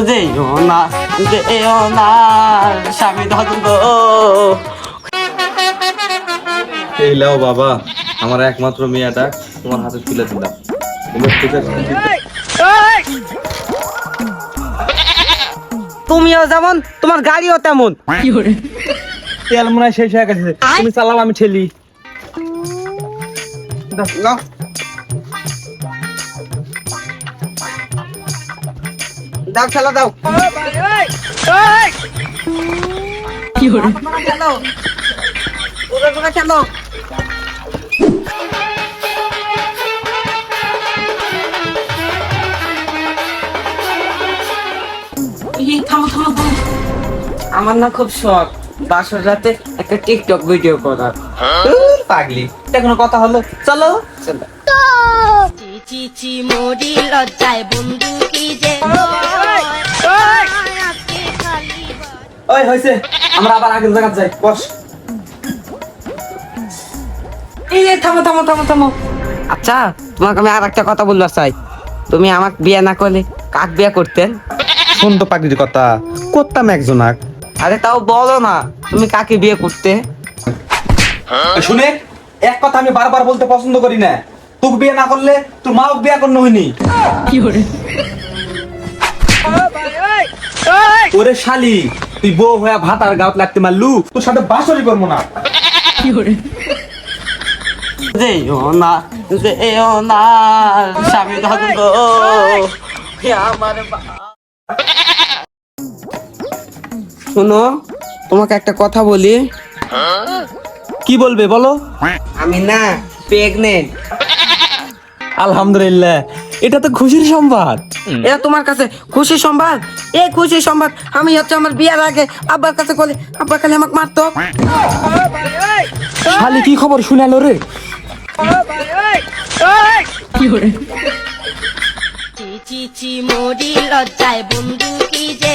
যেও না, যেও না, স্বামী ধর্ম। এই লাও বাবা, আমার একমাত্র মেয়েটা তোমার হাতে তুলে দিলাম। এবার তোকে তুমিও যেমন, তোমার গাড়িও তেমন। তেল মনে হয় শেষ হয়ে গেছে, তুমি চালাও, আমি ঠেলি। নাও। দাও, খেলা দাও। খেলো, ওরা তোরা খেলো। থামো থামো থামো, আমার না খুব শখ বাসর রাতে একটা টিকটক ভিডিও করার। পাগলি, এটা কোনো কথা হলো? চলো চলো। চিচি মরি লজ্জায় বন্ধু কি যে ওই হইছে, আমরা আবার আগের জায়গা যাই, বস। এই যে থামো থামো থামো থামো। আচ্ছা, তোমাকে আমি আর একটা কথা বলবার চাই। তুমি আমাকে বিয়ে না করলে কাক বিয়ে করতেন? শোন তো পাগলির কথা, করতাম একজন। আরে তাও বলো না, তুমি কাকে বিয়ে করতে? শুনে, এক কথা আমি বারবার বলতে পছন্দ করি না। তোকে বিয়ে না করলে তোর মাও বিয়ে করতে হয়নি। ওরে শালি, তুই বউ হয়ে ভাত আর গাঁত লাগতে মারলু, তোর সাথে বাসরই করবো না। যেও না, যেও না, স্বামী ধর্ম। আমার শোনো, তোমাকে একটা কথা বলি। কি বলবে বলো? আমি না প্রেগনেন্ট। আলহামদুলিল্লাহ, এটা তো খুশির সংবাদ। এটা তোমার কাছে খুশি সংবাদ? এই খুশি সংবাদ আমি হচ্ছে আমার বিয়ের আগে আব্বার কাছে বলে, আব্বা খালি আমাকে মারতো। শালি কি খবর শুনালো রে? চিচি মরি লজ্জায় বন্ধু কি যে